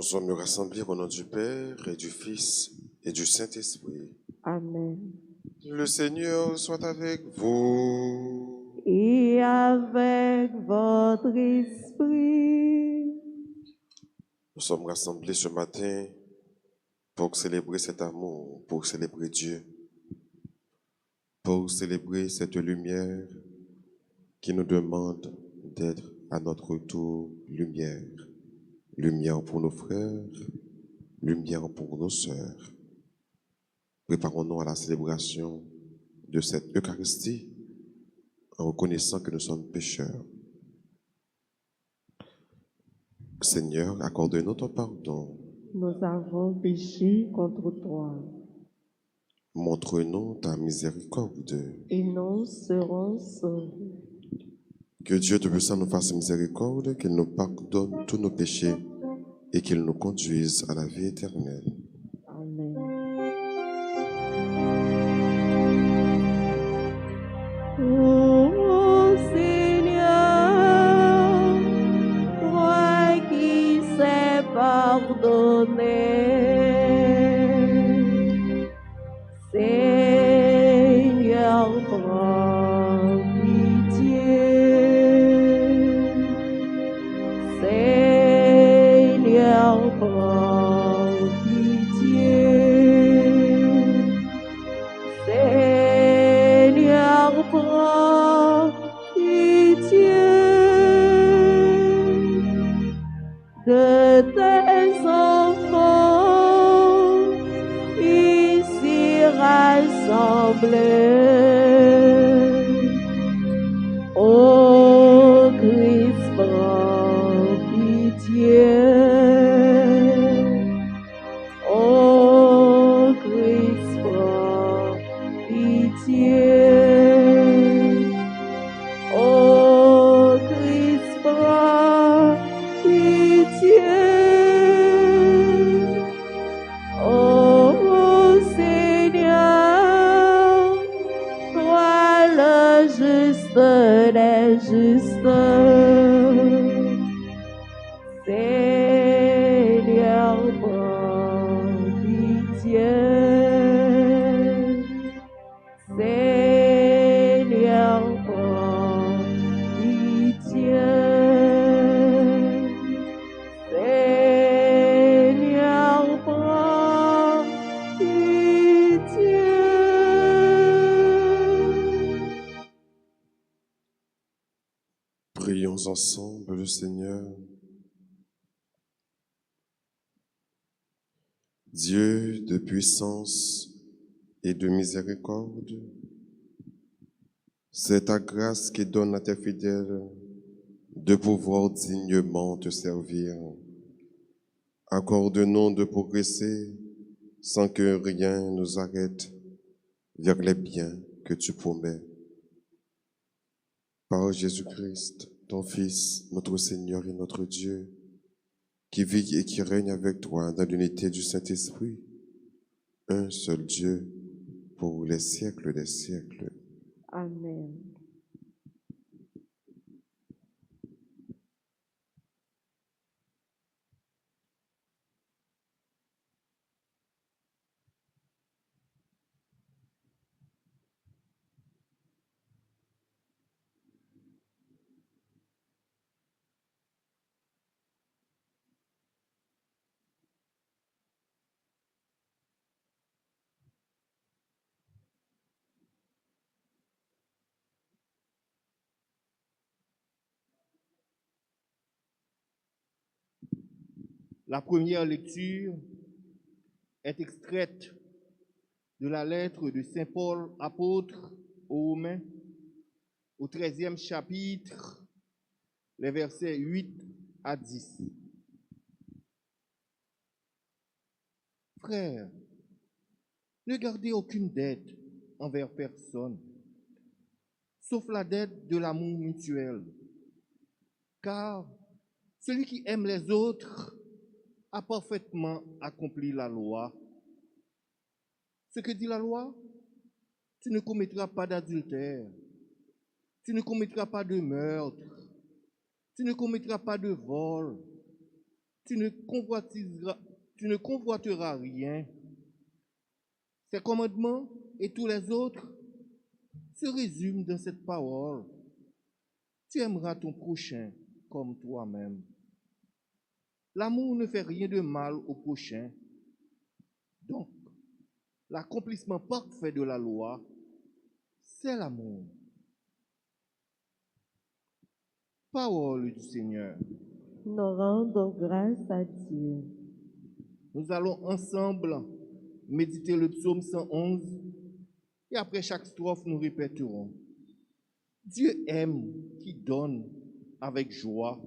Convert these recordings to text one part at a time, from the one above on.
sommes rassemblés au nom du Père et du Fils et du Saint-Esprit. Amen. Le Seigneur soit avec vous. Et avec votre esprit. Nous sommes rassemblés ce matin pour célébrer cet amour, pour célébrer Dieu, pour célébrer cette lumière qui nous demande d'être à notre tour lumière. Lumière pour nos frères, lumière pour nos sœurs. Préparons-nous à la célébration de cette Eucharistie en reconnaissant que nous sommes pécheurs. Seigneur, accorde-nous ton pardon. Nous avons péché contre toi. Montre-nous ta miséricorde. Et nous serons sauvés. Que Dieu Tout-Puissant nous fasse miséricorde, qu'il nous pardonne tous nos péchés et qu'il nous conduise à la vie éternelle. Amen. Ô Seigneur, toi qui sais pardonner, Seigneur, prends pitié. Seigneur, prends pitié. Seigneur, prends pitié de tes enfants ici rassemblés. Ô Christ, prends pitié. Ô Christ, prends pitié. Ô Christ, prends pitié. Ô Seigneur, toi le juste des justes. Seigneur, prends pitié. Seigneur, prends pitié. Seigneur, prends pitié. Prions ensemble le Seigneur. Dieu de puissance et de miséricorde, c'est ta grâce qui donne à tes fidèles de pouvoir dignement te servir. Accorde-nous de progresser sans que rien nous arrête vers les biens que tu promets. Par Jésus-Christ, ton Fils, notre Seigneur et notre Dieu, qui vit et qui règne avec toi dans l'unité du Saint-Esprit, un seul Dieu, pour les siècles des siècles. Amen. La première lecture est extraite de la lettre de Saint Paul, apôtre aux Romains, au 13e chapitre, les versets 8 à 10. Frères, ne gardez aucune dette envers personne, sauf la dette de l'amour mutuel, car celui qui aime les autres a parfaitement accompli la loi. Ce que dit la loi? Tu ne commettras pas d'adultère, tu ne commettras pas de meurtre, tu ne commettras pas de vol, tu ne convoiteras rien. Ces commandements et tous les autres se résument dans cette parole. Tu aimeras ton prochain comme toi-même. L'amour ne fait rien de mal au prochain. Donc, l'accomplissement parfait de la loi, c'est l'amour. Parole du Seigneur. Nous rendons grâce à Dieu. Nous allons ensemble méditer le psaume 111 et après chaque strophe, nous répéterons. Dieu aime qui donne avec joie.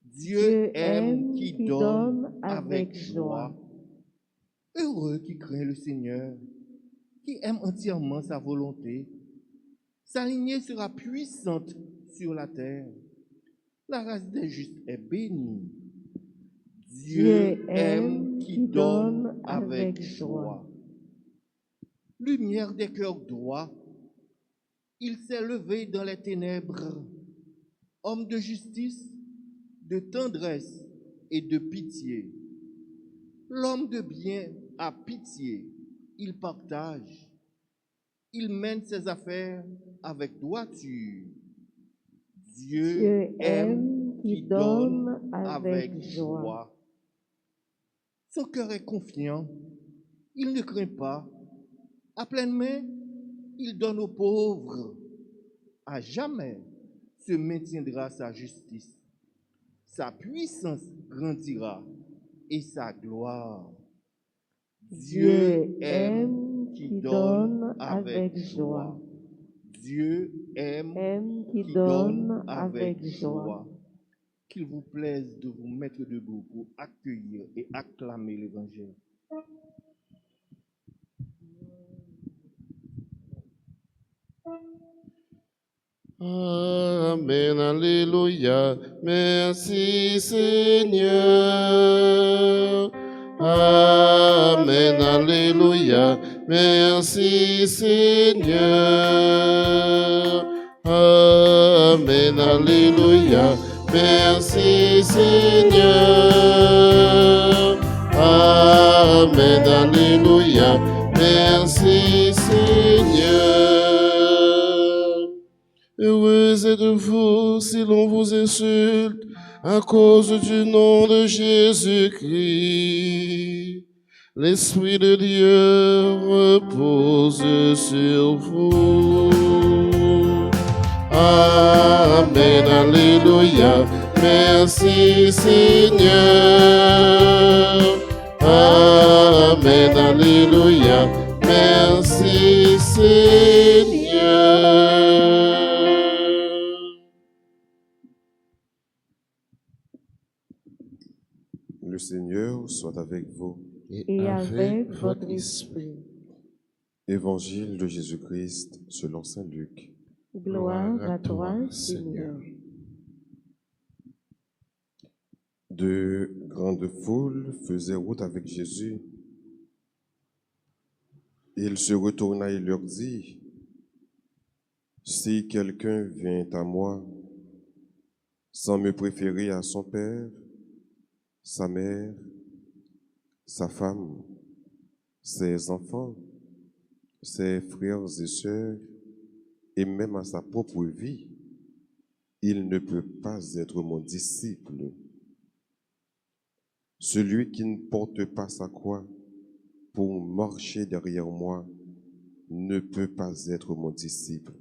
Dieu aime qui donne avec joie. Heureux qui craint le Seigneur, qui aime entièrement sa volonté. Sa lignée sera puissante sur la terre. La race des justes est bénie. Dieu aime qui donne avec joie. Lumière des cœurs droits, il s'est levé dans les ténèbres. Homme de justice, de tendresse et de pitié. L'homme de bien a pitié, il partage. Il mène ses affaires avec droiture. Dieu aime qui donne avec joie. Son cœur est confiant, il ne craint pas. À pleine main, il donne aux pauvres. À jamais se maintiendra sa justice. Sa puissance grandira et sa gloire. Dieu aime qui donne avec joie. Dieu aime qui donne avec joie. Qu'il vous plaise de vous mettre debout pour accueillir et acclamer l'Évangile. Amen, alléluia, merci Seigneur. Amen, alléluia, merci Seigneur. Amen, alléluia, merci Seigneur. Amen, alléluia, merci Seigneur. Heureux êtes-vous si l'on vous insulte à cause du nom de Jésus-Christ. L'Esprit de Dieu repose sur vous. Amen, alléluia, merci Seigneur. Amen, alléluia, merci Seigneur. Le Seigneur soit avec vous. Et avec votre esprit. Évangile de Jésus-Christ selon saint Luc. Gloire à toi, Seigneur. De grandes foules faisaient route avec Jésus. Il se retourna et leur dit, « Si quelqu'un vient à moi, sans me préférer à son père, sa mère, sa femme, ses enfants, ses frères et sœurs, et même à sa propre vie, il ne peut pas être mon disciple. Celui qui ne porte pas sa croix pour marcher derrière moi ne peut pas être mon disciple.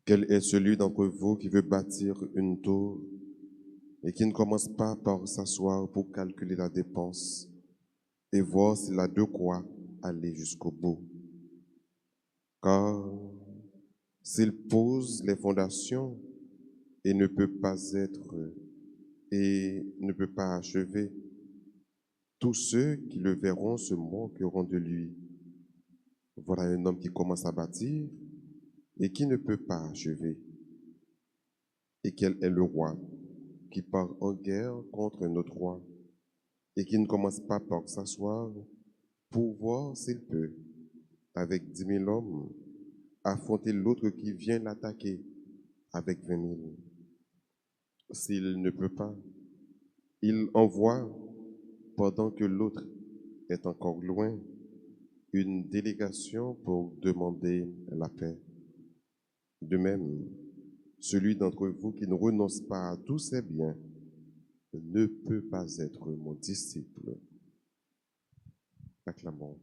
Quel est celui d'entre vous qui veut bâtir une tour et qui ne commence pas par s'asseoir pour calculer la dépense et voir s'il a de quoi aller jusqu'au bout? Car s'il pose les fondations et ne peut pas achever, tous ceux qui le verront se moqueront de lui. Voilà un homme qui commence à bâtir et qui ne peut pas achever. Et quel est le roi qui part en guerre contre un autre roi et qui ne commence pas par s'asseoir pour voir s'il peut, avec 10 000 hommes, affronter l'autre qui vient l'attaquer avec 20 000. S'il ne peut pas, Il envoie, pendant que l'autre est encore loin, une délégation pour demander la paix. De même, celui d'entre vous qui ne renonce pas à tous ses biens ne peut pas être mon disciple. Acclamons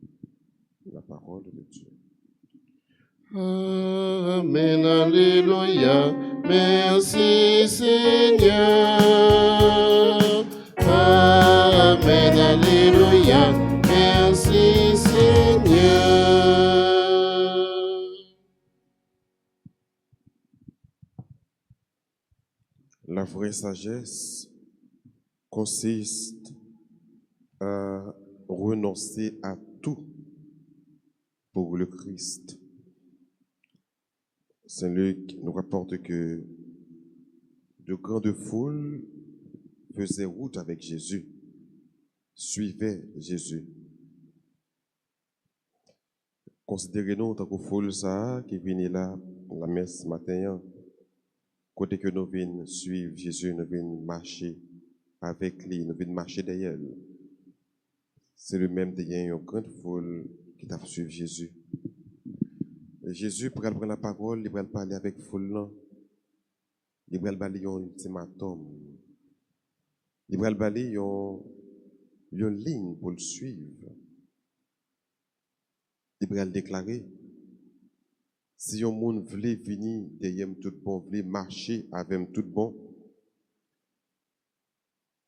la parole de Dieu. Amen, alléluia, merci Seigneur. Amen, alléluia, merci Seigneur. La vraie sagesse consiste à renoncer à tout pour le Christ. Saint Luc nous rapporte que de grandes foules faisaient route avec Jésus, suivaient Jésus. Considérez-nous en tant que foule ça qui vient là la messe matin, côté que nous venons suivre Jésus, nous venons marcher avec lui, nous venons marcher derrière lui. C'est le même derrière une grande foule qui t'a suivi Jésus. Et Jésus prend la parole, il va parler avec la foule, il va parler un ultimatum, il va parler une ligne pour le suivre. Il va déclarer, si un monde voulait venir derrière tout bon, voulait marcher avec tout bon,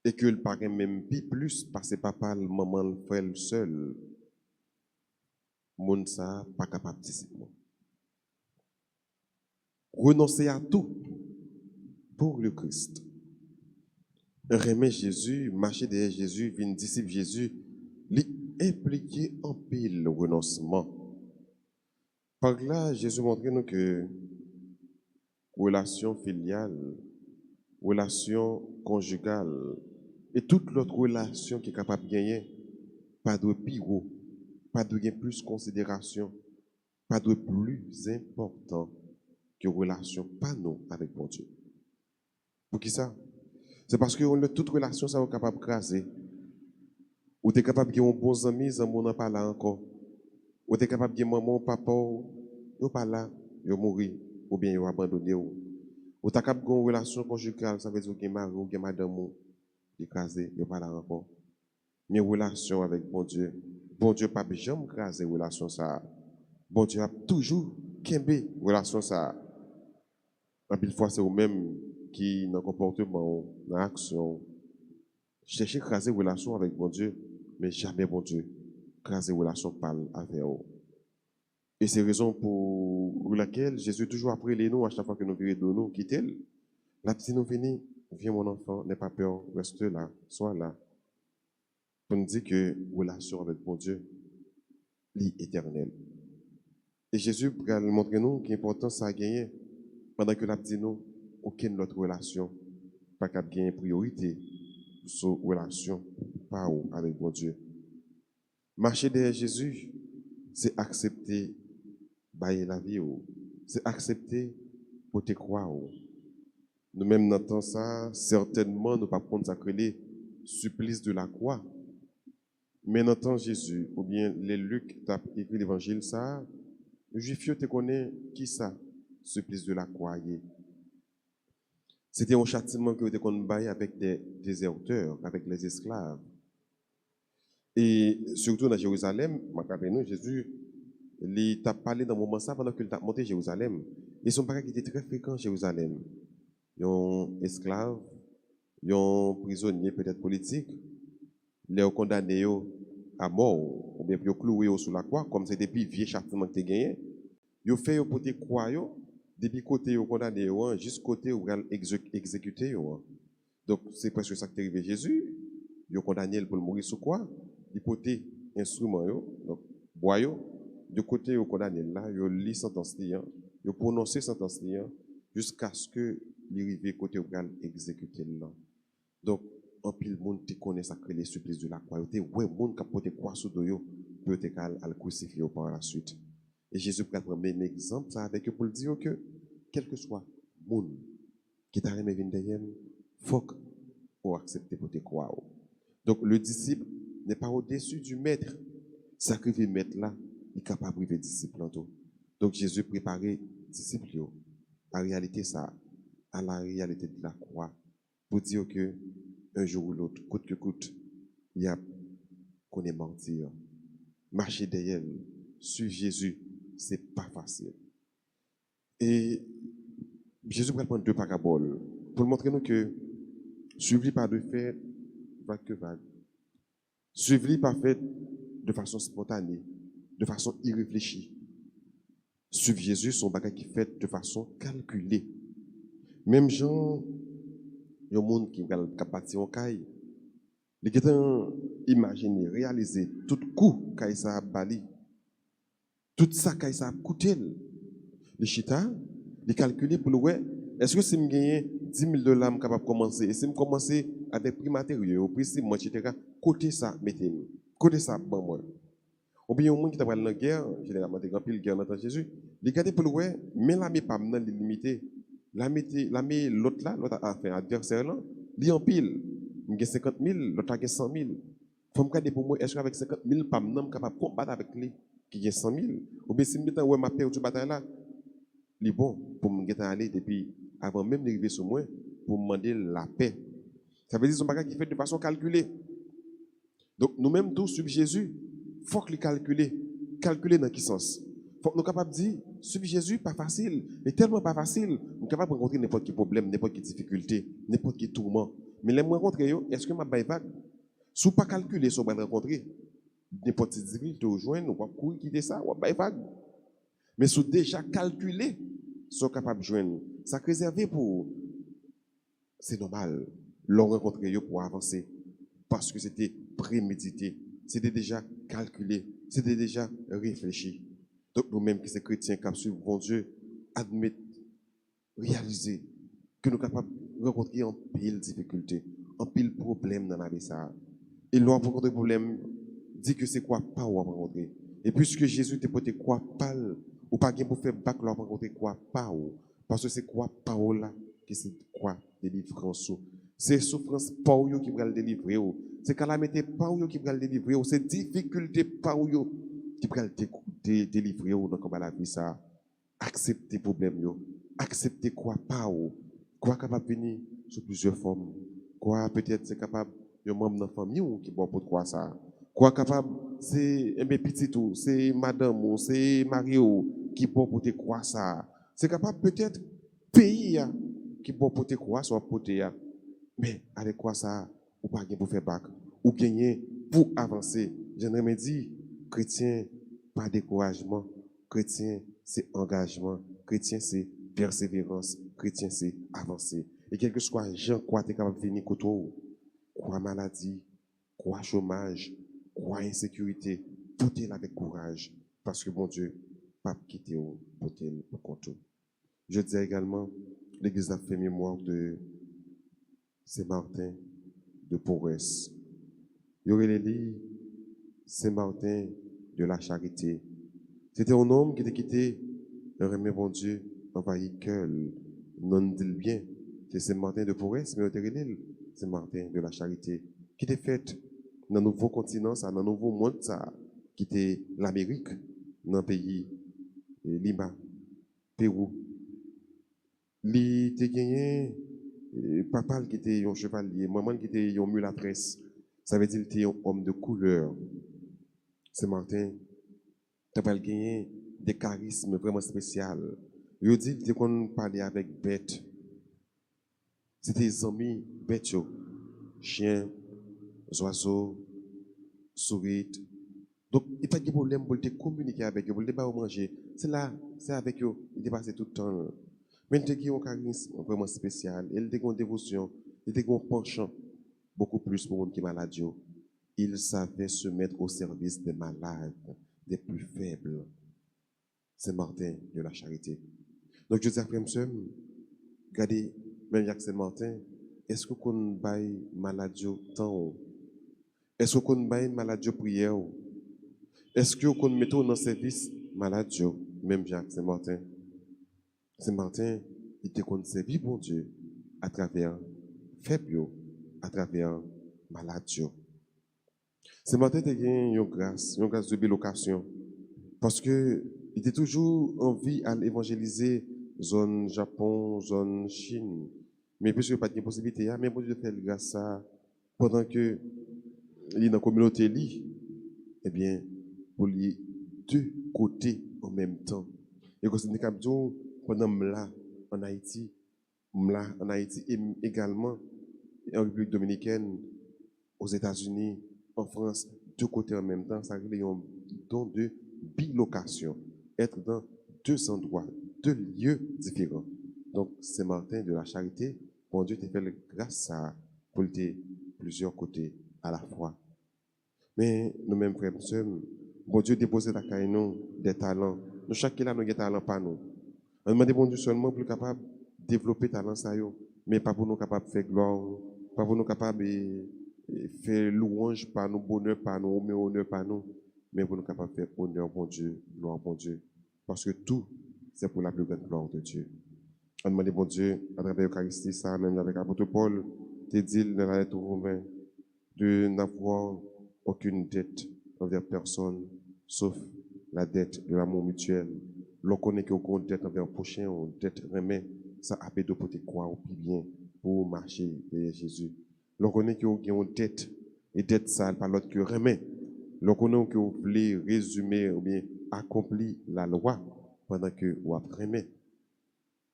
et que le parent même plus, parce que papa, le maman, le frère, le seul, monde ça pas capable de discipline. Renoncer à tout pour le Christ. Remettre Jésus, marcher derrière Jésus, venir disciple Jésus, l'impliquer en pile le renoncement. Par là, Jésus montre nous que relation filiale, relation conjugale et toute l'autre relation qui est capable de gagner, pas de pire, pas de gagner plus considération, pas de plus important que relation, pas nous avec mon Dieu. Pour qui ça? C'est parce que toute relation, ça est capable de craser. Ou tu es capable de gagner un bon ami, ça n'a pas là encore. Ou tu es capable de gagner maman, papa, ils pas là, ils mourir, ou bien ils abandonné. Ou tu es capable de gagner une relation conjugale, ça veut dire que mari ou madame, écrasé, ils pas là encore. Mais relation avec bon Dieu pas jamais écraser relation ça. Bon Dieu a toujours kembe relation ça. En pile fois c'est au même qui dans comportement, dans action, chercher écraser relation avec bon Dieu, mais jamais bon Dieu écraser relation parle avec eux. Et c'est la raison pour laquelle Jésus toujours après les nous à chaque fois que nous virons de nous quitter. La petite nous venez, viens mon enfant, n'aie pas peur, reste là, sois là. Pour nous dire que relation avec bon Dieu, est éternelle. Et Jésus va nous montrer nous qu'important ça a gagné pendant que la petite nous, aucune autre relation, pas qu'à gagner priorité sur relation pas avec bon Dieu. Marcher derrière Jésus, c'est accepter bailler la vie, c'est accepter pour te croire. Nous-mêmes, dans temps ça, certainement, nous ne pas prendre ça que les supplices de la croix. Mais dans temps Jésus, ou bien les Luc, tu as écrit l'évangile, ça, le juif, te connaît qui ça, supplice de la croix. C'était un châtiment que vous avez avec des déserteurs, avec les esclaves. Et surtout dans Jérusalem, Jésus, il t'a parlé dans le moment ça pendant qu'il t'a monté Jérusalem. Et son parents qui était très fréquent à Jérusalem. Il y a un esclave, il y a un prisonnier peut-être politique, les ont condamné à mort, ou bien ils ont cloué sur la croix, comme c'était depuis vieux châtiment que tu as gagné. Ils ont fait pour te croire, depuis côté ils ont condamné, jusqu'à côté où ils ont exécuté. Donc c'est presque ça qui est arrivé Jésus. Ils ont condamné pour mourir sur quoi? Du côté instrument, donc bois, du côté où condamné là, ils ont lu sentence, ils ont prononcé sentence jusqu'à ce que l'arrivée côté où exécuté là. Donc en pile monde qui connaît ça que les supplices de la croix, ouais monde qui porte croix sur dos peut être à le crucifier par la suite. Et Jésus prend le même exemple ça avec eux pour dire que quel que soit monde qui t'a remis venir derrière, faut ou accepter pour te croire. Donc, le disciple n'est pas au-dessus du maître. Sacrifier le maître là, il est capable de disciple en tout. Donc, Jésus préparait disciple en réalité ça, à la réalité de la croix, pour dire que un jour ou l'autre, coûte que coûte, il y a qu'on est mentir. Marcher derrière, suivre Jésus, c'est pas facile. Et Jésus va prendre deux paraboles pour montrer nous que suivre par de fait, vague que vague. Suivre par fait de façon spontanée, de façon irréfléchie. Suivre Jésus, son bagage qui fait de façon calculée. Même gens, il y a un monde qui va bâtir en caille. Les gens imaginer, réaliser tout coup qu'il ça a bali. Tout ça qu'il ça a coûté. Les chita, les calculer pour le ouais. Est-ce que si je gagne $10,000, je suis capable de commencer? Et si je commence avec prix matériaux, prix ciment, etc., côté ça, mettez-moi. Côté ça, bon, moi. Ou bien, au monde qui t'a parlé de la guerre, généralement, des grands piles guerre dans Jésus, les gars, pour le ouais, mais la met pas maintenant limité. La met l'autre là, l'autre adversaire là, li en pile. Il y a 50 000, l'autre a 100 000. Faut me regarder pour moi, est-ce qu'avec 50 000, pas maintenant, capable de combattre avec lui, qui a 100 000? Ou bien, si je me ouais, ma paix ou tu bataille là, il est bon pour me aller depuis avant même d'arriver sur moi, pour me demander la paix. Ça veut dire que c'est un bagage qui fait de façon calculée. Donc, nous-mêmes, tous, suivre Jésus, il faut que le calculer. Calculer dans quel sens? Il faut que nous sommes capables de dire, suivre Jésus, pas facile. Mais tellement pas facile, nous sommes capables de rencontrer n'importe quel problème, n'importe quelle difficulté, n'importe quel tourment. Mais les rencontrer, est-ce que je vais vague? Si vous ne pas calculer, si vous vais rencontrer, n'importe quelle difficulté, vous joindre, vous courir, quitter ça, vous vais vague. Mais si vous déjà calculé, sont capables de joindre. Ça réservé pour. C'est normal. L'on rencontré pour avancer. Parce que c'était prémédité. C'était déjà calculé. C'était déjà réfléchi. Donc, nous-mêmes qui sommes chrétiens, qui suivons bon Dieu, admettre, réaliser que nous sommes capables de rencontrer en pile difficulté, en pile problème dans la vie. Et l'on rencontre des problèmes, dit que c'est quoi pas ou rencontrer. Et puisque Jésus t'a porté quoi pas, ou pas pour faire bac, l'on rencontrer quoi pas ou. Parce que c'est quoi pas ou là, que c'est quoi délivrance. C'est souffrance pas ou qui va le délivrer. C'est calamité pas ou qui va le délivrer. C'est difficulté pas ou qui va le délivrer dans la vie. Ça. Accepter les problèmes. Accepter quoi pas ou. Quoi capable de venir sous plusieurs formes. Quoi peut-être c'est capable de membre de la famille ou qui va pour quoi ça. Quoi capable, c'est un petit tout, c'est madame ou c'est Mario qui peut porter quoi ça. C'est capable peut-être pays qui peut porter quoi soit porter. Mais avec quoi ça, ou pas pour faire bac, ou gagner pour avancer. J'aimerais dire, chrétien, pas découragement. Chrétien, c'est engagement. Chrétien, c'est persévérance. Chrétien, c'est avancer. Et quel que soit Jean, quoi tu es capable de venir contre quoi maladie, quoi chômage, quoi insécurité, tout est avec courage. Parce que bon Dieu, pas quitter pour contre. Je dis également, l'Église a fait mémoire de Saint-Martin de Porres. Il y aurait les Saint-Martin de la Charité. C'était un homme qui était quitté, le remet bon Dieu, envahi cœur, non dit bien. C'est Saint-Martin de Porres, mais il était Saint-Martin de la Charité, qui était fait dans un nouveau continent, dans un nouveau monde, qui était l'Amérique, dans le pays Lima, Pérou. Il était gagné. Papa qui était un chevalier, maman qui était une mulâtresse, ça veut dire qu'il était un homme de couleur. Saint-Martin, tu as gagné des charismes vraiment spéciaux. Il dit qu'il qu'on parlait avec bêtes. C'était des amis bêtes, chiens, oiseaux, souris. Donc, il n'y a pas de problème pour te communiquer avec eux, pour ne pas manger. C'est là, c'est avec eux, il est passé tout le temps. Mais il a un charisme vraiment spécial. Il a une dévotion, il a un penchant beaucoup plus pour les qui sont malades. Il savait se mettre au service des malades, des plus faibles. C'est Martin de la Charité. Donc, je dis à frère, monsieur, regardez, même Jacques Saint-Martin, est-ce que vous avez malade temps? Est-ce que vous avez malade prière? Est-ce que vous mettez dans le service malade? Même Jacques Saint-Martin. Saint-Martin, il te servi bon Dieu à travers faible, à travers maladie. Ce matin, tu as une grâce de bilocation. Parce que il était toujours envie à évangéliser zone Japon, zone Chine. Mais puisque pas de possibilité, mais bon Dieu fait grâce à ça pendant que il est dans la communauté, eh bien, pour les deux côtés en même temps. Et quand c'est pendant là en Haïti, et également en République dominicaine, aux États-Unis, en France, deux côtés en même temps, ça crée un don de bilocation, être dans deux endroits, deux lieux différents. Donc, Saint-Martin de la Charité, bon Dieu t'a fait grâce à pour plusieurs côtés à la fois. Mais nous-mêmes, frères et sœurs, bon Dieu déposé dans nous des talents. Nous, chacun là, nous avons des talents pas nous. On demande bon Dieu seulement pour capable de développer talent ça mais pas pour nous capable de faire gloire, pas pour nous capable de faire louange par nous, bonheur par nous, mais honneur par nous, mais pour nous capable de faire honneur bon Dieu, gloire bon Dieu. Parce que tout, c'est pour la plus grande gloire de Dieu. On demande bon Dieu, à travers l'Eucharistie, ça, même avec l'apôtre Paul, te dit dans la lettre aux Romains, de n'avoir aucune dette envers personne, sauf la dette de l'amour mutuel. L'on connaît qu'il y a une dette envers le prochain, une dette remet, ça a fait de pour te croire au plus bien, pour marcher derrière Jésus. L'on connaît qu'il y a une dette, et dette sale par l'autre que remet. L'on connaît que vous voulez résumer ou bien accomplir la loi pendant que vous remet.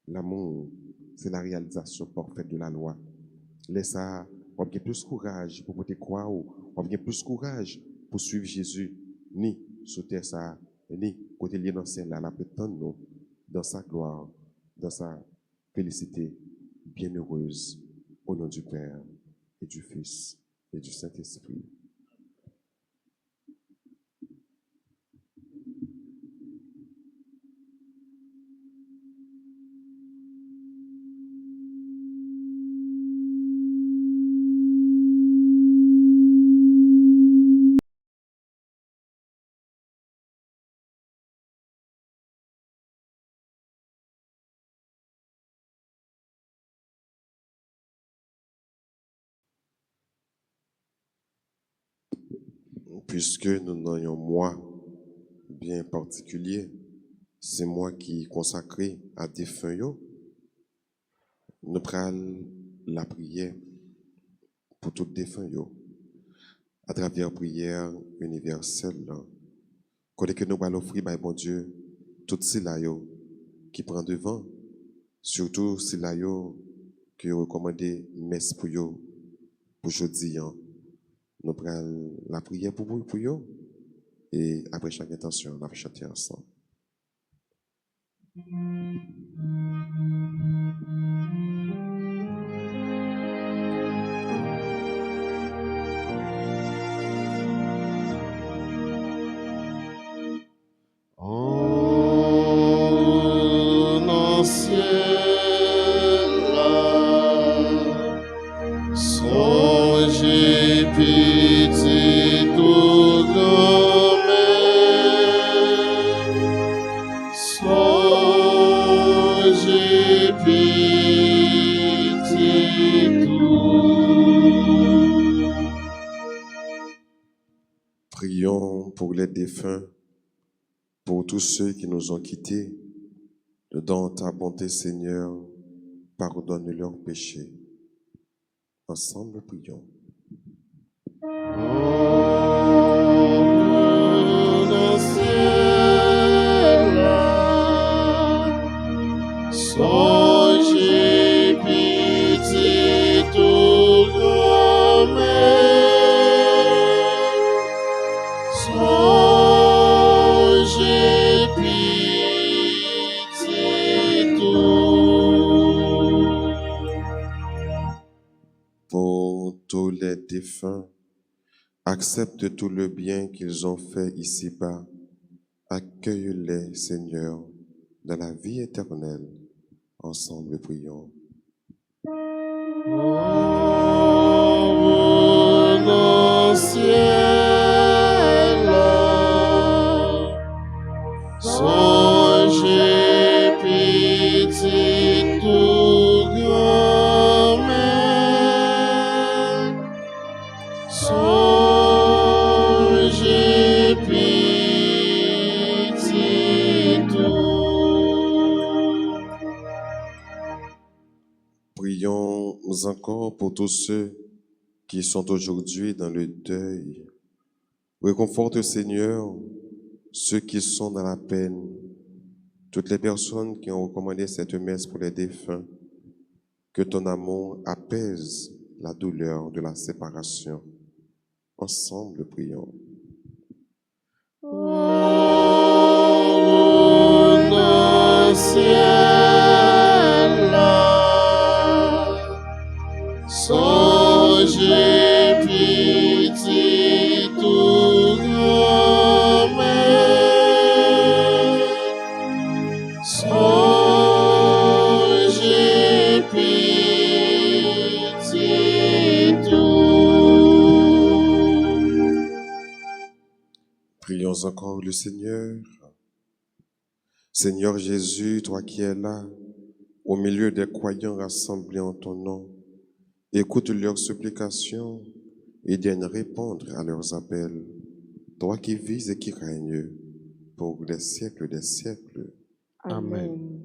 L'amour, c'est la réalisation parfaite de la loi. Laisse ça, on a plus courage pour te croire, on a plus courage pour suivre Jésus, ni sauter ça, ni côté lié dans celle-là, la prétendre nous, dans sa gloire, dans sa félicité bienheureuse, au nom du Père et du Fils et du Saint-Esprit. Puisque nous n'ayons un mois bien particulier, c'est moi qui est consacré à des feuilles. Nous prenons la prière pour toutes les feuilles à travers la prière universelle. Quand que nous allons offrir, bon Dieu, tout cela qui prend devant, surtout cela qui recommandé messe pour aujourd'hui. Nous prenons la prière pour vous, et après chaque intention, on va chanter ensemble. En ciel, songez pitié tout domaine, songez pitié tout. Prions pour les défunts, pour tous ceux qui nous ont quittés. Dans ta bonté, Seigneur, pardonne leurs péchés. Ensemble, prions. En ciel, songez pitié tout domaine, songez pitié tout. Pour tous les défunts, accepte tout le bien qu'ils ont fait ici-bas. Accueille-les, Seigneur, dans la vie éternelle. Ensemble, prions. En ciel, songez pitié tout domaine, encore pour tous ceux qui sont aujourd'hui dans le deuil. Réconforte, Seigneur, ceux qui sont dans la peine, toutes les personnes qui ont recommandé cette messe pour les défunts. Que ton amour apaise la douleur de la séparation. Ensemble, prions. Au ciel, songez pitié tout grand-mère. Songez pitié tout. Prions encore le Seigneur. Seigneur Jésus, toi qui es là, au milieu des croyants rassemblés en ton nom, écoute leurs supplications et daigne répondre à leurs appels. Toi qui vis et qui règnes pour les siècles des siècles. Amen.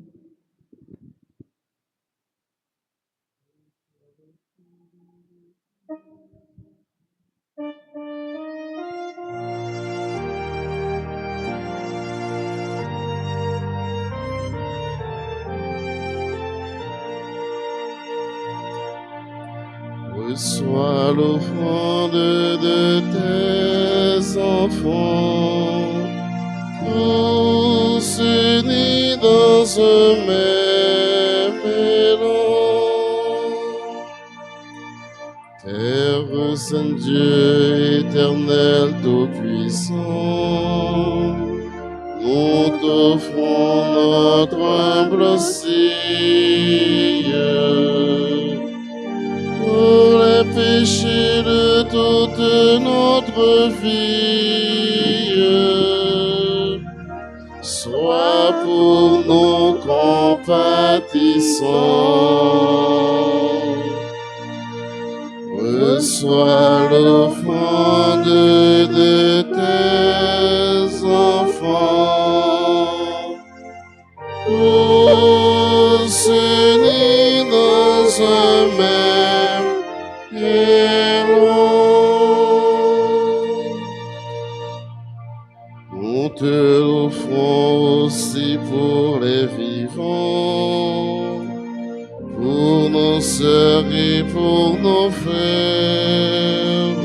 Reçois l'offrande de tes enfants, tous unis dans un même élan. Terre Saint Dieu éternel tout-puissant, nous t'offrons notre humble cire pour les péchés de toute notre vie. Sois pour nous compatissant. Reçois l'offrande de tes enfants, tous unis dans un même élan. Nous te l'offrons aussi pour les vivants, pour nos sœurs et pour nos frères,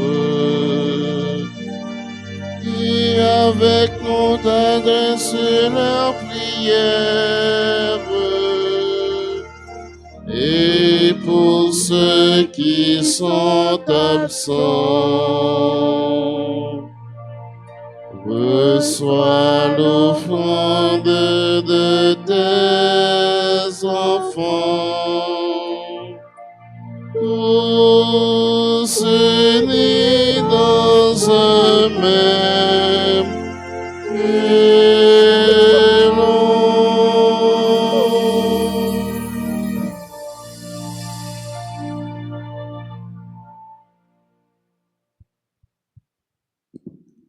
qui avec nous t'adressent leurs prières, et pour ceux qui sont absents. Reçois l'offrande de tes enfants, tous unis dans un même élan.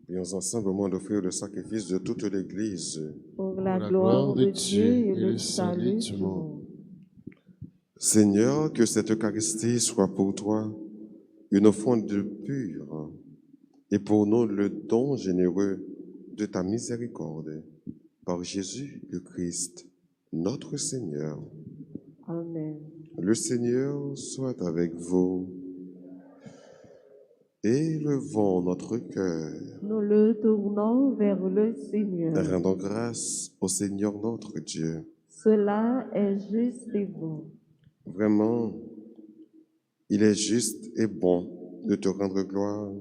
Prions ensemble au moment d'offrir le sacrifice de toute l'Église. Pour la gloire de Dieu et le salut du monde. Seigneur, que cette Eucharistie soit pour toi une offrande pure et pour nous le don généreux de ta miséricorde. Par Jésus le Christ, notre Seigneur. Amen. Le Seigneur soit avec vous. Élevons notre cœur. Nous le tournons vers le Seigneur. Rendons grâce au Seigneur notre Dieu. Cela est juste et bon. Vraiment, il est juste et bon de te rendre gloire,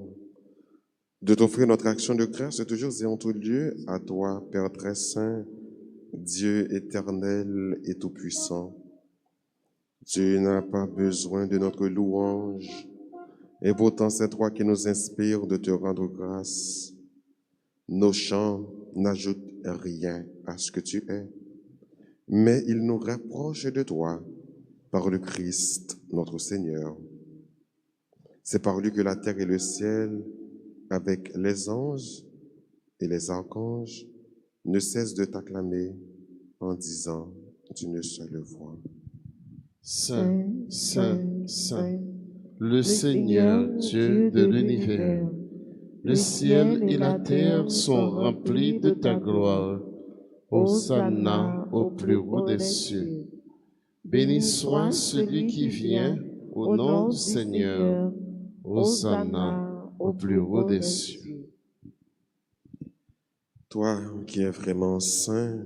de t'offrir notre action de grâce toujours et en tout lieu à toi, Père très saint, Dieu éternel et tout-puissant. Dieu n'a pas besoin de notre louange, et pourtant c'est toi qui nous inspires de te rendre grâce. Nos chants n'ajoutent rien à ce que tu es, mais ils nous rapprochent de toi par le Christ, notre Seigneur. C'est par lui que la terre et le ciel, avec les anges et les archanges, ne cessent de t'acclamer en disant d'une seule voix. Saint, Saint, Saint, le Seigneur Dieu de l'univers. Le ciel et la terre sont remplis de ta gloire. Hosanna au plus haut des cieux. Béni soit celui qui vient au nom du Seigneur. Hosanna au plus haut des cieux. Toi qui es vraiment saint,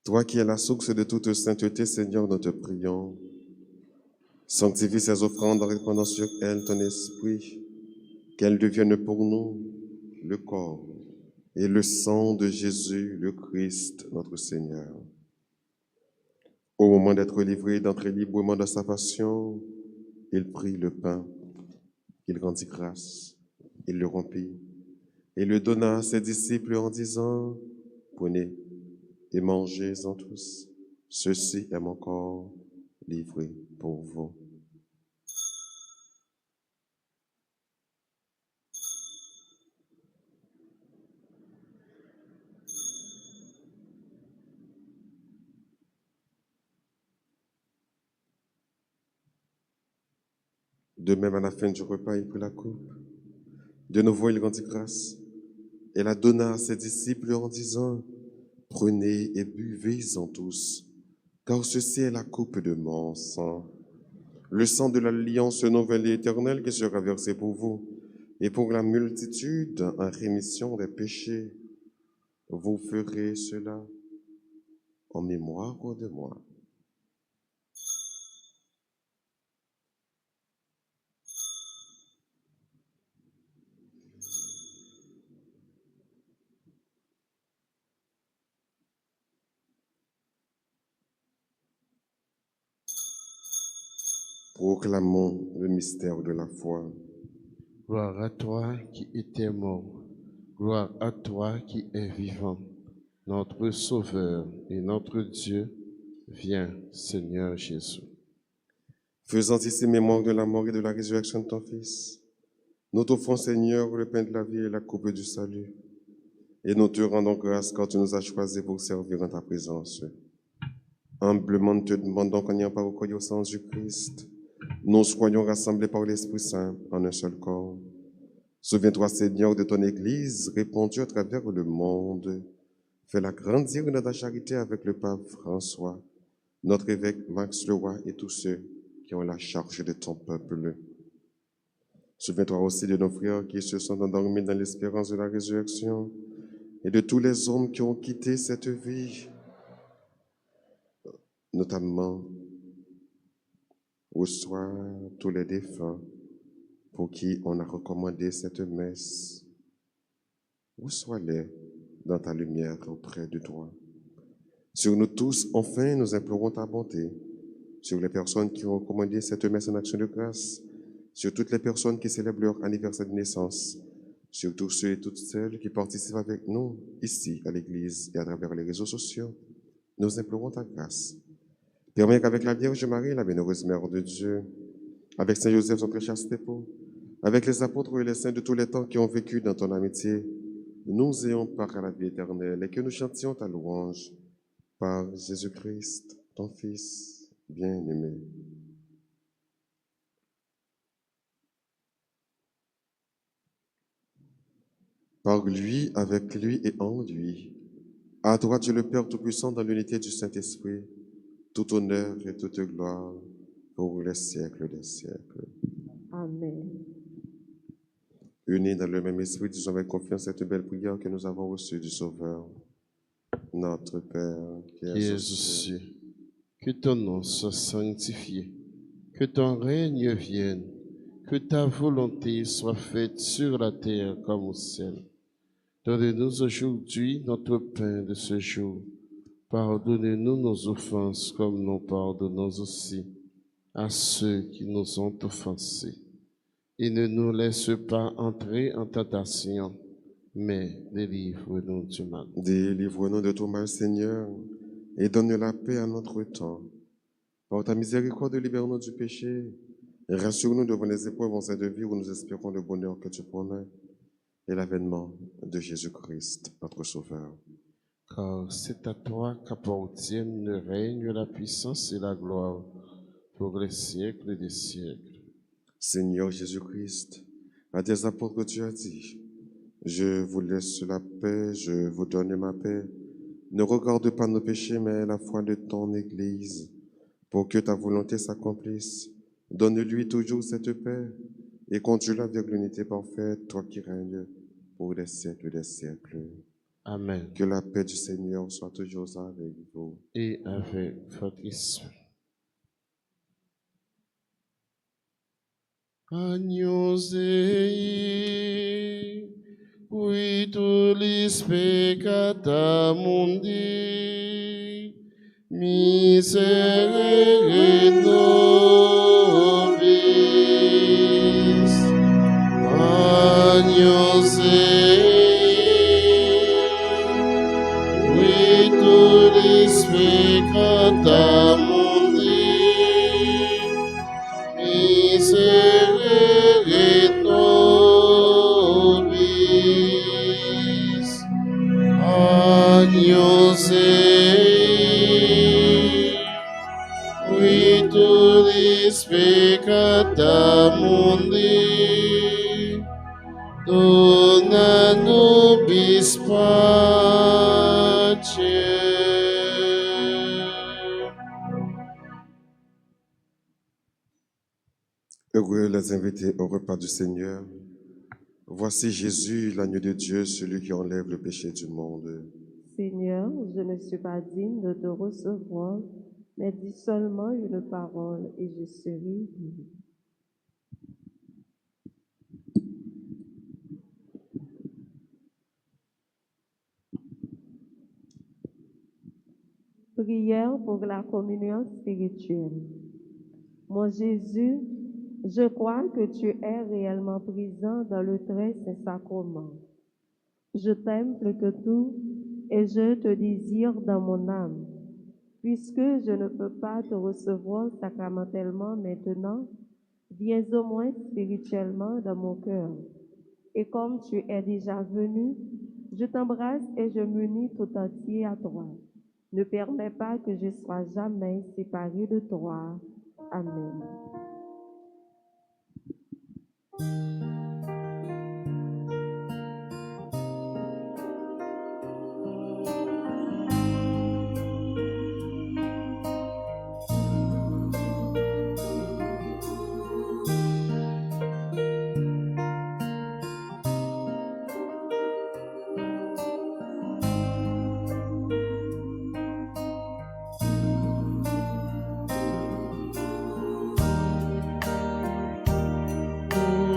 toi qui es la source de toute sainteté, Seigneur, nous te prions. Sanctifie ces offrandes en répandant sur elles ton esprit, qu'elles deviennent pour nous le corps et le sang de Jésus, le Christ, notre Seigneur. Au moment d'être livré, d'entrer librement dans sa passion, il prit le pain, il rendit grâce, il le rompit et le donna à ses disciples en disant, « Prenez et mangez-en tous, ceci est mon corps livré pour vous. » De même, à la fin du repas, il prit la coupe. De nouveau, il rendit grâce et la donna à ses disciples en disant, « Prenez et buvez-en tous, car ceci est la coupe de mon sang, le sang de l'alliance nouvelle et éternelle qui sera versé pour vous et pour la multitude en rémission des péchés. Vous ferez cela en mémoire de moi. » Proclamons le mystère de la foi. Gloire à toi qui étais mort, gloire à toi qui es vivant. Notre Sauveur et notre Dieu, viens, Seigneur Jésus. Faisant ici mémoire de la mort et de la résurrection de ton Fils, nous t'offrons, Seigneur, le pain de la vie et la coupe du salut. Et nous te rendons grâce quand tu nous as choisis pour servir en ta présence. Humblement, nous te demandons qu'en ayant pas recueilli au sang du Christ, nous soyons rassemblés par l'Esprit Saint en un seul corps. Souviens-toi, Seigneur, de ton Église répandue à travers le monde. Fais-la grandir dans ta charité avec le pape François, notre évêque Max Leroy et tous ceux qui ont la charge de ton peuple. Souviens-toi aussi de nos frères qui se sont endormis dans l'espérance de la résurrection et de tous les hommes qui ont quitté cette vie, notamment reçois tous les défunts pour qui on a recommandé cette messe. Reçois-les dans ta lumière auprès de toi. Sur nous tous, enfin, nous implorons ta bonté. Sur les personnes qui ont recommandé cette messe en action de grâce, sur toutes les personnes qui célèbrent leur anniversaire de naissance, sur tous ceux et toutes celles qui participent avec nous ici à l'Église et à travers les réseaux sociaux, nous implorons ta grâce. Permets qu'avec la Vierge Marie, la bienheureuse Mère de Dieu, avec Saint Joseph, son très chaste époux, avec les apôtres et les saints de tous les temps qui ont vécu dans ton amitié, nous ayons part à la vie éternelle et que nous chantions ta louange par Jésus-Christ, ton Fils bien-aimé. Par lui, avec lui et en lui, à toi Dieu le Père Tout-Puissant, dans l'unité du Saint-Esprit, tout honneur et toute gloire pour les siècles des siècles. Amen. Unis dans le même esprit, disons avec confiance cette belle prière que nous avons reçue du Sauveur. Notre Père, qui es aux cieux, que ton nom soit sanctifié, que ton règne vienne, que ta volonté soit faite sur la terre comme au ciel. Donne-nous aujourd'hui notre pain de ce jour. Pardonne-nous nos offenses comme nous pardonnons aussi à ceux qui nous ont offensés. Et ne nous laisse pas entrer en tentation, mais délivre-nous du mal. Délivre-nous de tout mal, Seigneur, et donne la paix à notre temps. Par ta miséricorde, libère-nous du péché, et rassure-nous devant les épreuves en cette vie où nous espérons le bonheur que tu promets et l'avènement de Jésus-Christ, notre Sauveur. car c'est à toi qu'appartiennent le règne, la puissance et la gloire pour les siècles des siècles. Seigneur Jésus-Christ, à tes apôtres tu as dit, je vous laisse la paix, je vous donne ma paix. Ne regarde pas nos péchés, mais la foi de ton Église, pour que ta volonté s'accomplisse. Donne-lui toujours cette paix et conduis-la vers l'unité parfaite, toi qui règnes pour les siècles des siècles. Amen. Que la paix du Seigneur soit toujours avec vous. Et avec votre esprit. Agnus Dei, qui tollis peccata mundi, miserere nobis. Agnus Dei, qui tollis peccata mundi, miserere nobis. Agnus Dei, qui tollis peccata mundi, dona nobis pace. Heureux les invités au repas du Seigneur. Voici Jésus, l'agneau de Dieu, celui qui enlève le péché du monde. Seigneur, je ne suis pas digne de te recevoir, mais dis seulement une parole et je serai guéri. Prière pour la communion spirituelle. Mon Jésus, je crois que tu es réellement présent dans le très saint sacrement. Je t'aime plus que tout et je te désire dans mon âme. Puisque je ne peux pas te recevoir sacramentellement maintenant, viens au moins spirituellement dans mon cœur. Et comme tu es déjà venu, je t'embrasse et je m'unis tout entier à toi. Ne permets pas que je sois jamais séparé de toi. Amen.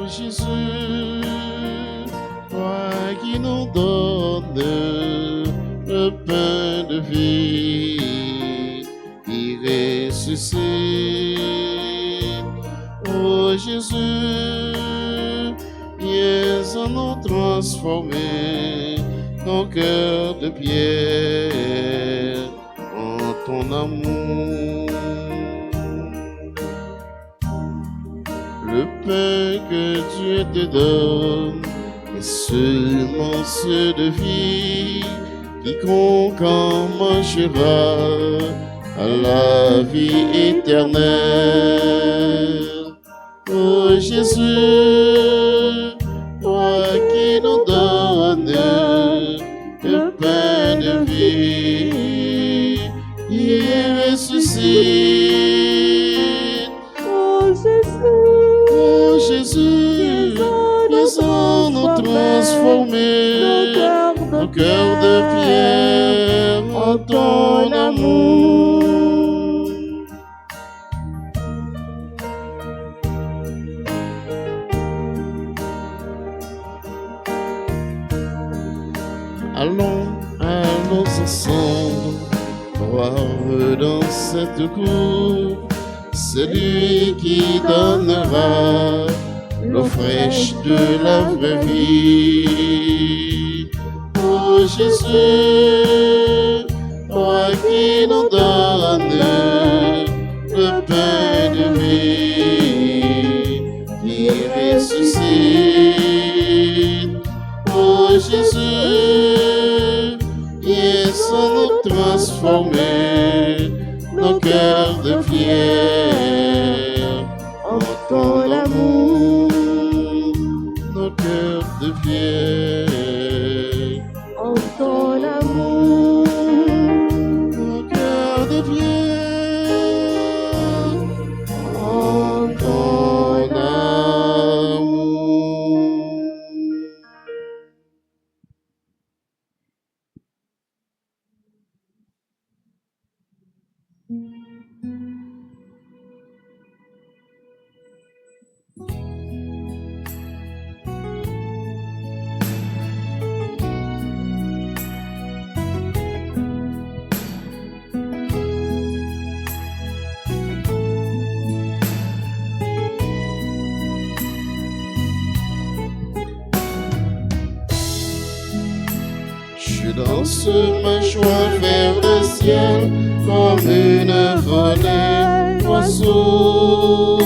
Jésus, toi qui nous donnes le pain de vie, qui ressuscite. Oh Jésus, viens en nous transformer nos cœurs de pierre en ton amour. Le pain que Dieu te donne est semence de vie. Quiconque en mangera à la vie éternelle. Oh Jésus, toi qui nous donnes le pain de vie, qui ressuscite. Oh Jésus, viens nous transformer nos cœurs de pierre en ton amour. Allons, allons ensemble, boire dans cette coupe, celui qui donnera l'eau fraîche de la vraie vie. Oh Jésus, toi qui nous donnes le pain de vie, qui ressuscite. Oh Jésus, viens laisse-nous transformer nos cœurs de pierre en ton amour, nos cœurs de pierre en ton amour, nos cœurs de pierre en ton amour. Je lance ma joie vers le ciel comme une volée d'oiseaux.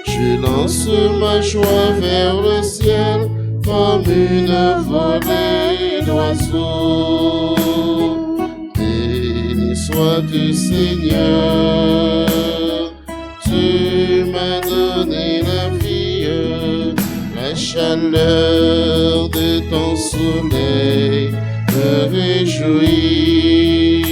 Je lance ma joie vers le ciel comme une volée d'oiseaux. Béni sois-tu, Seigneur, tu m'as donné la vie, la chaleur de ton soleil me réjouit.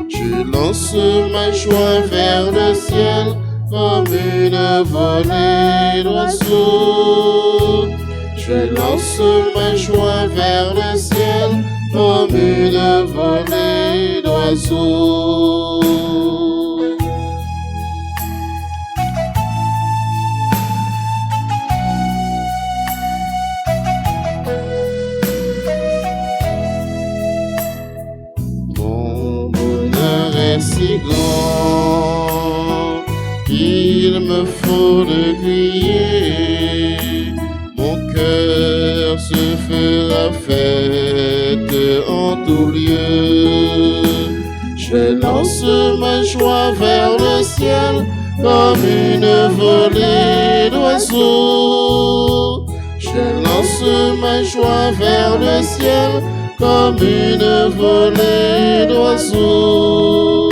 Je lance ma joie vers le ciel comme une volée d'oiseaux. Je lance ma joie vers le ciel comme une volée d'oiseaux. Si grand qu'il me faut le crier, mon cœur se fera fête en tout lieu. Je lance ma joie vers le ciel comme une volée d'oiseaux. Je lance ma joie vers le ciel comme une volée d'oiseaux.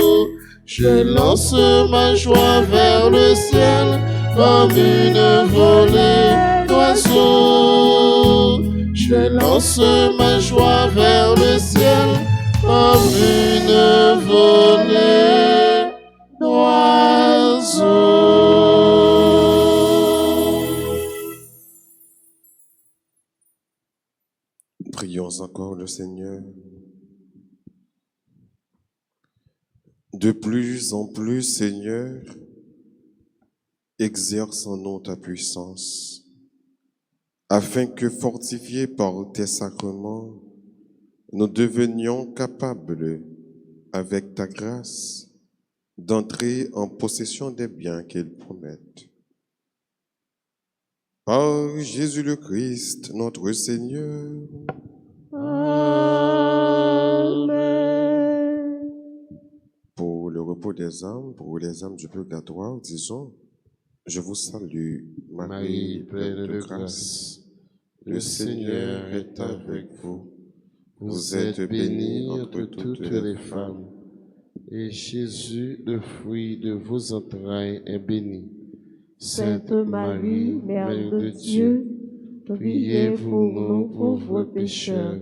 Je lance ma joie vers le ciel comme une volée d'oiseaux. Je lance ma joie vers le ciel comme une volée d'oiseaux. Prions encore le Seigneur. De plus en plus, Seigneur, exerce en nous ta puissance, afin que, fortifiés par tes sacrements, nous devenions capables, avec ta grâce, d'entrer en possession des biens qu'ils promettent. Par Jésus le Christ, notre Seigneur. Amen. Pour le repos des âmes, pour les âmes du purgatoire, disons, je vous salue, Marie, pleine de grâce, le Seigneur est avec vous. Vous êtes bénie entre toutes les femmes, et Jésus, le fruit de vos entrailles, est béni. Sainte Marie, Mère de Dieu, priez pour nous pauvres pécheurs,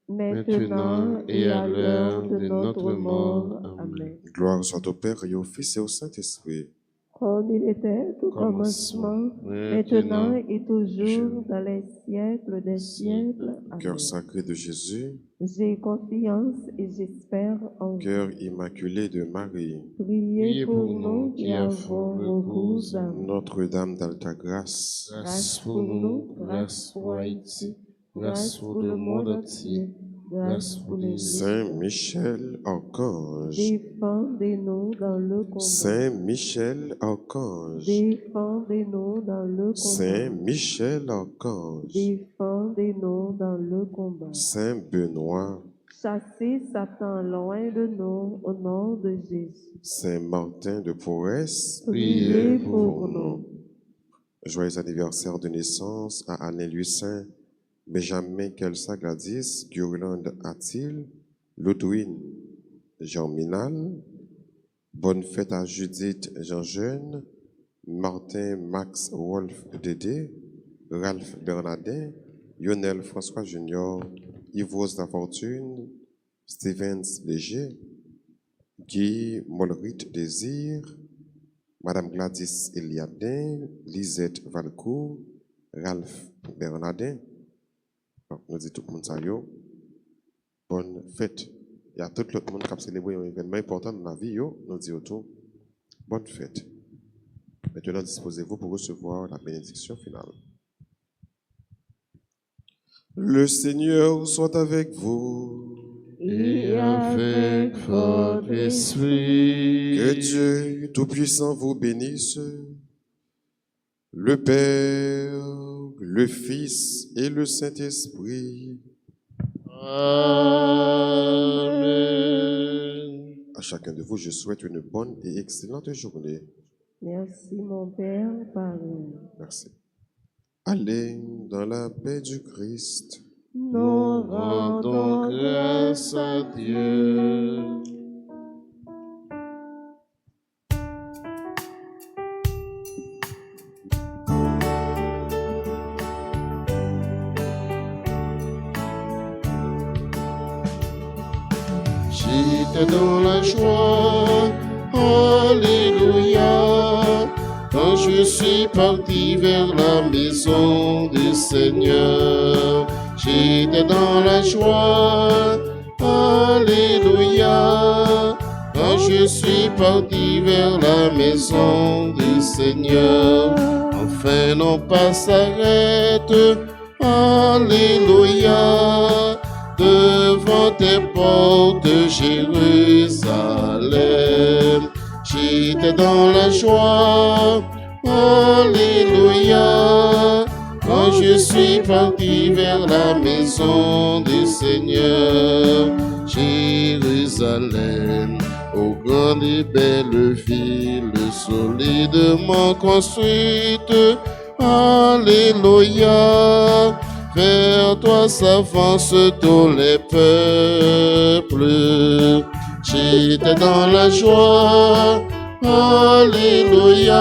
maintenant et à l'heure de notre mort. Amen. Gloire soit au Père et au Fils et au Saint-Esprit. Comme il était au commencement, maintenant et toujours, dans les siècles des siècles. Amen. Cœur sacré de Jésus, J'ai confiance et j'espère en vous. cœur immaculé de Marie, Priez pour nous qui avons recours à vous. Notre-Dame d'Alta-Grâce, Grâce pour nous, grâce pour Haïti, grâce pour le monde entier, grâce pour les Saint Michel Archange, Défendez-nous dans le combat. Saint Michel Archange, Défendez-nous dans le Saint combat. Michel Archange, Défendez-nous dans le combat. Saint Benoît, Chassez Satan loin de nous au nom de Jésus. Saint Martin de Porres, Priez pour nous. Joyeux anniversaire de naissance à Anne Lucin, Benjamin Kelsa Gladys, Gurlande Atil, Ludwin Jean Minal. Bonne fête à Judith Jean Jeune, Martin Max Wolf Dédé, Ralph Bernardin, Lionel François Junior, Yvos La Fortune, Stevens Léger, Guy Molrit Désir, Madame Gladys Eliadin, Lisette Valcourt, Ralph Bernardin. Nous disons tout le monde ça yo. Bonne fête. Il y a tout le monde qui a célébré un événement important dans la vie, nous disons tout. Bonne fête. Maintenant, disposez-vous pour recevoir la bénédiction finale. Le Seigneur soit avec vous. Et avec votre esprit. Que Dieu Tout-Puissant vous bénisse, le Père, le Fils et le Saint-Esprit. Amen. À chacun de vous, je souhaite une bonne et excellente journée. Merci, mon Père, Pardon. Merci. Allez dans la paix du Christ. Nous Rendons grâce à Dieu. J'étais dans la joie, alléluia, quand je suis parti vers la maison du Seigneur. J'étais dans la joie, alléluia, quand je suis parti vers la maison du Seigneur. Enfin non pas s'arrête, alléluia, devant tes portes, Jérusalem. J'étais dans la joie, alléluia, quand je suis parti vers la maison du Seigneur. Jérusalem, ô grande et belle ville, solidement construite, alléluia, vers toi s'avancent tous les peuples. J'étais dans la joie, alléluia,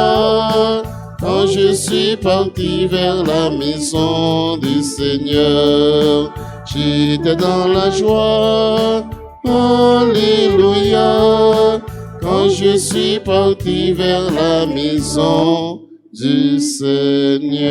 quand je suis parti vers la maison du Seigneur. J'étais dans la joie, alléluia, quand je suis parti vers la maison du Seigneur.